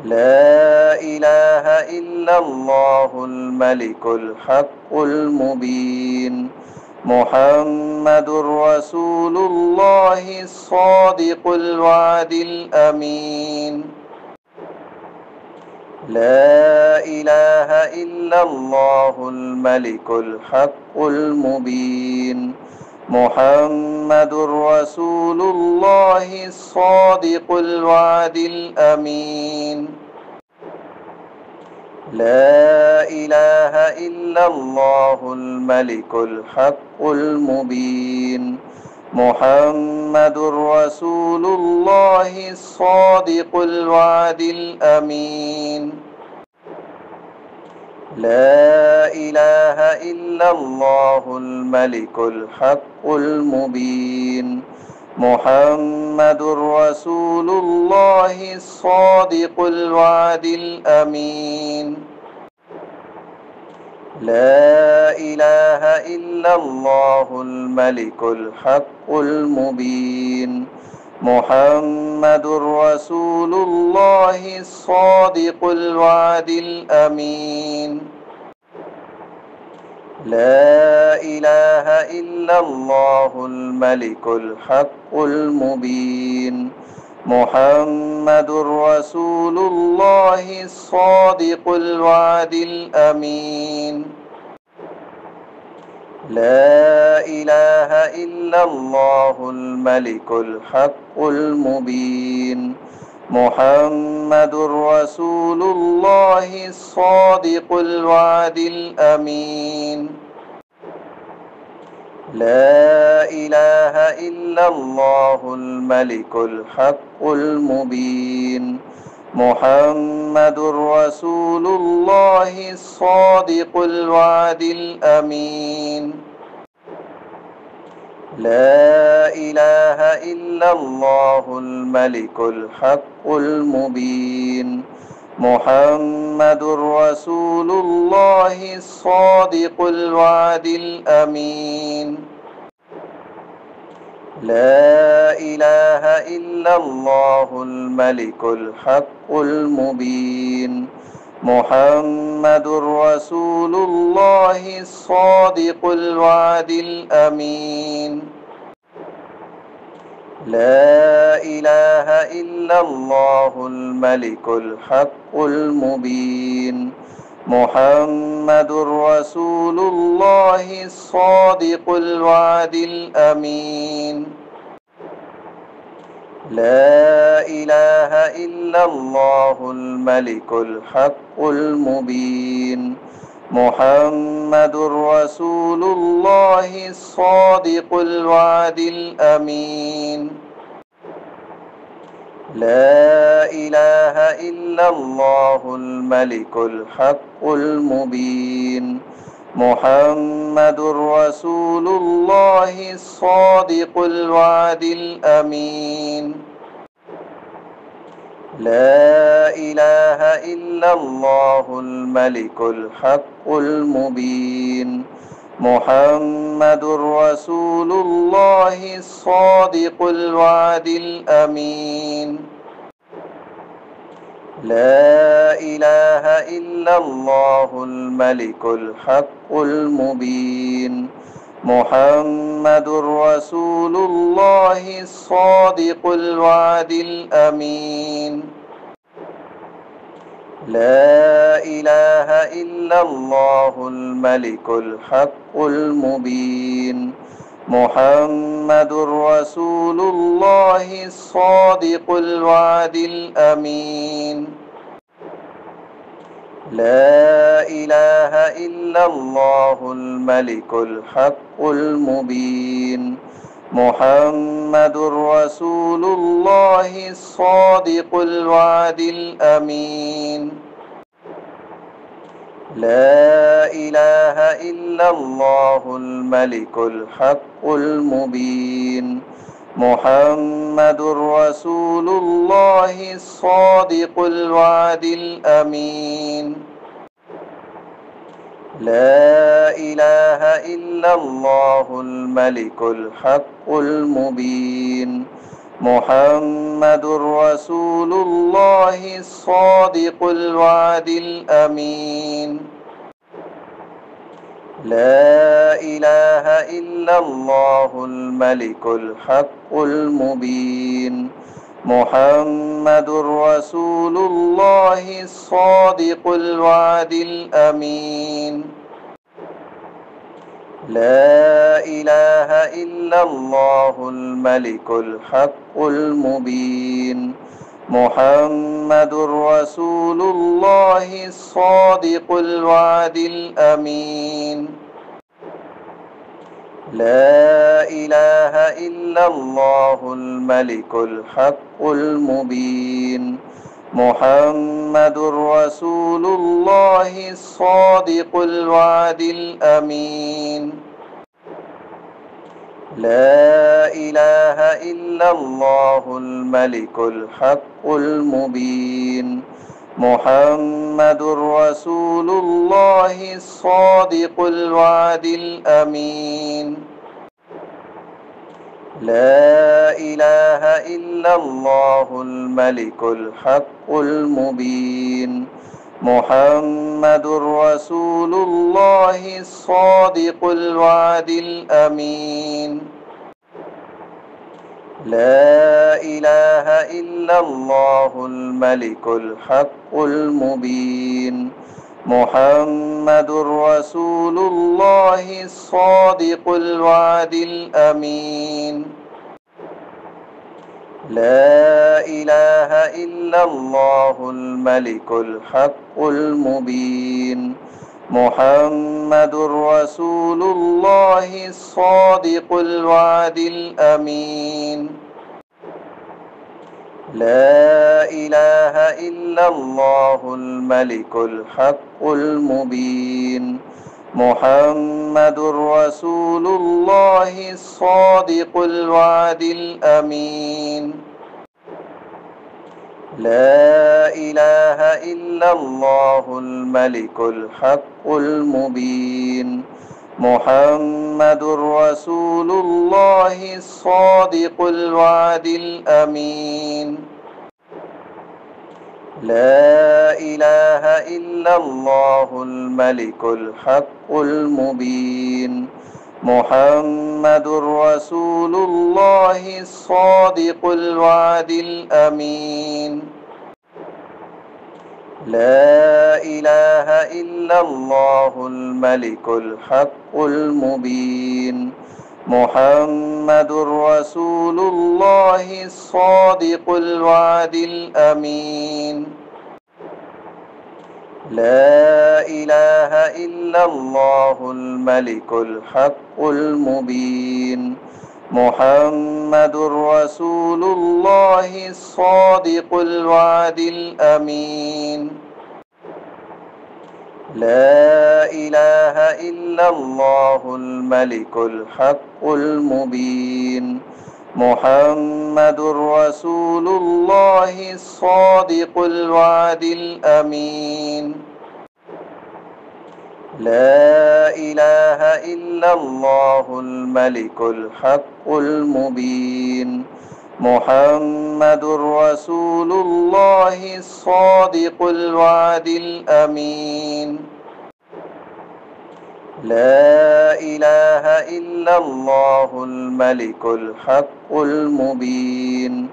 لا إله إلا الله الملك الحق المبين محمد رسول الله الصادق الوعد الأمين لا إله إلا الله الملك الحق المبين محمد رسول الله الصادق الوعد الأمين لا إله إلا الله الملك الحق المبين محمد رسول الله الصادق الوعد الأمين لا إله إلا الله الملك الحق المبين محمد رسول الله الصادق الوعد الأمين لا إله إلا الله الملك الحق المبين محمد رسول الله الصادق الوعد الأمين لا إله إلا الله الملك الحق المبين محمد رسول الله الصادق الوعد الأمين لا إله إلا الله الملك الحق المبين محمد رسول الله الصادق الوعد الأمين لا إله إلا الله الملك الحق المبين محمد رسول الله الصادق الوعد الأمين لا إله إلا الله الملك الحق المبين محمد رسول الله الصادق الوعد الأمين لا إله إلا الله الملك الحق المبين محمد رسول الله الصادق الوعد الأمين لا إله إلا الله الملك الحق المبين محمد رسول الله الصادق الوعد الأمين لا إله إلا الله الملك الحق المبين محمد رسول الله الصادق الوعد الأمين لا إله إلا الله الملك الحق المبين محمد رسول الله الصادق الوعد الأمين لا إله إلا الله الملك الحق المبين محمد رسول الله الصادق الوعد الأمين لا إله إلا الله الملك الحق المبين محمد رسول الله الصادق الوعد الأمين لا إله إلا الله الملك الحق المبين محمد رسول الله الصادق الوعد الأمين لا إله إلا الله الملك الحق المبين محمد رسول الله الصادق الوعد الأمين لا إله إلا الله الملك الحق المبين محمد رسول الله الصادق الوعد الأمين لا إله إلا الله الملك الحق المبين محمد رسول الله الصادق الوعد الأمين لا إله إلا الله الملك الحق المبين محمد رسول الله الصادق الوعد الأمين لا إله إلا الله الملك الحق المبين محمد رسول الله الصادق الوعد الأمين لا إله إلا الله الملك الحق المبين محمد رسول الله الصادق الوعد الأمين لا إله إلا الله الملك الحق المبين محمد رسول الله الصادق الوعد الأمين لا إله إلا الله الملك الحق المبين محمد رسول الله الصادق الوعد الأمين لا إله إلا الله الملك الحق المبين محمد رسول الله الصادق الوعد الأمين لا إله إلا الله الملك الحق المبين محمد رسول الله الصادق الوعد الأمين لا إله إلا الله الملك الحق المبين محمد رسول الله الصادق الوعد الأمين لا إله إلا الله الملك الحق المبين محمد رسول الله الصادق الوعد الأمين لا إله إلا الله الملك الحق المبين محمد رسول الله الصادق الوعد الأمين لا إله إلا الله الملك الحق المبين محمد رسول الله الصادق الوعد الأمين لا إله إلا الله الملك الحق المبين محمد رسول الله الصادق الوعد الأمين لا إله إلا الله الملك الحق المبين محمد رسول الله الصادق الوعد الأمين لا إله إلا الله الملك الحق المبين محمد رسول الله الصادق الوعد الأمين لا إله إلا الله الملك الحق المبين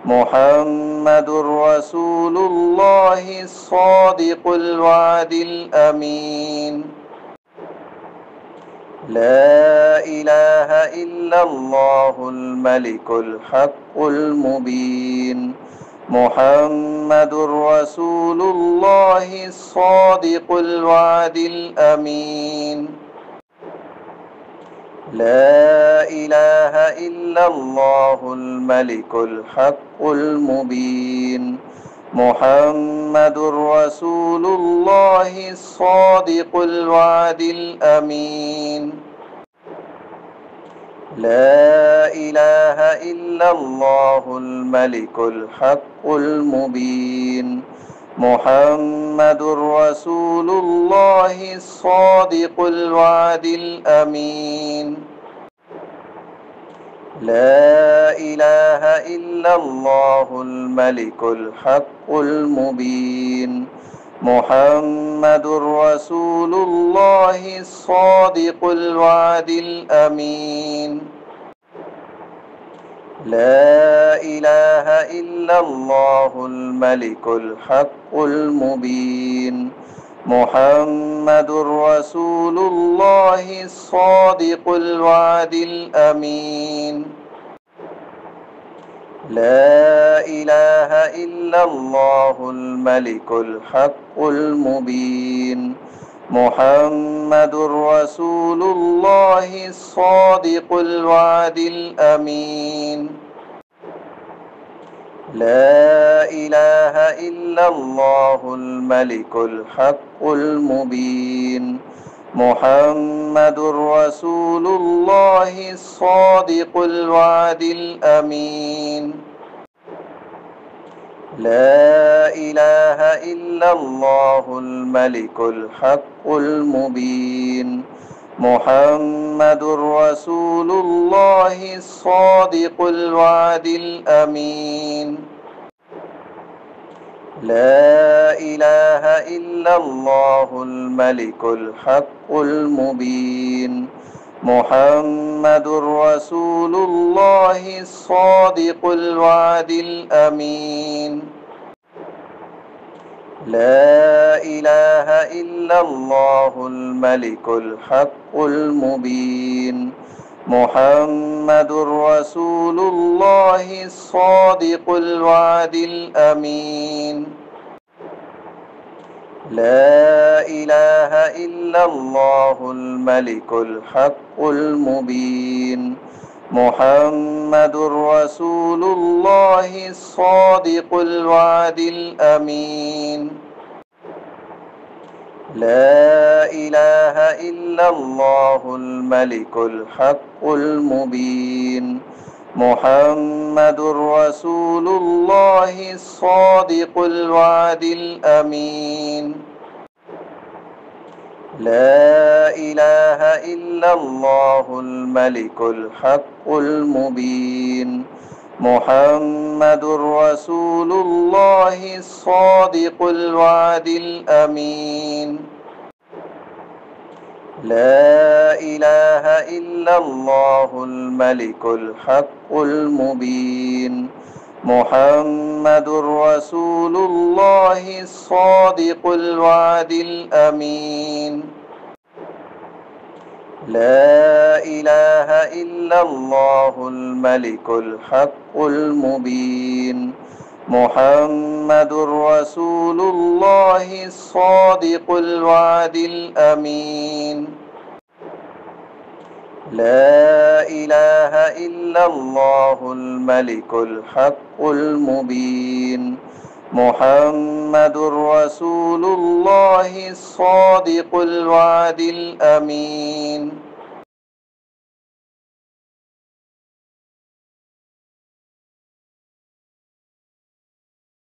محمد رسول الله الصادق الوعد الأمين لا إله إلا الله الملك الحق المبين محمد رسول الله الصادق الوعد الأمين لا إله إلا الله الملك الحق المبين محمد رسول الله الصادق الوعد الأمين لا إله إلا الله الملك الحق المبين محمد رسول الله الصادق الوعد الأمين لا إله إلا الله الملك الحق المبين محمد رسول الله الصادق الوعد الأمين لا إله إلا الله الملك الحق المبين محمد رسول الله الصادق الوعد الأمين لا إله إلا الله الملك الحق المبين محمد رسول الله الصادق الوعد الأمين لا إله إلا الله الملك الحق المبين محمد رسول الله الصادق الوعد الأمين لا إله إلا الله الملك الحق المبين محمد رسول الله الصادق الوعد الأمين لا إله إلا الله الملك الحق المبين محمد رسول الله الصادق الوعد الأمين لا إله إلا الله الملك الحق المبين محمد رسول الله الصادق الوعد الأمين لا إله إلا الله الملك الحق المبين محمد رسول الله الصادق الوعد الأمين لا إله إلا الله الملك الحق المبين محمد رسول الله الصادق الوعد الأمين لا إله إلا الله الملك الحق المبين محمد رسول الله الصادق الوعد الأمين لا إله إلا الله الملك الحق المبين محمد رسول الله الصادق الوعد الأمين لا إله إلا الله الملك الحق المبين محمد رسول الله الصادق الوعد الأمين لا إله إلا الله الملك الحق المبين محمد رسول الله الصادق الوعد الأمين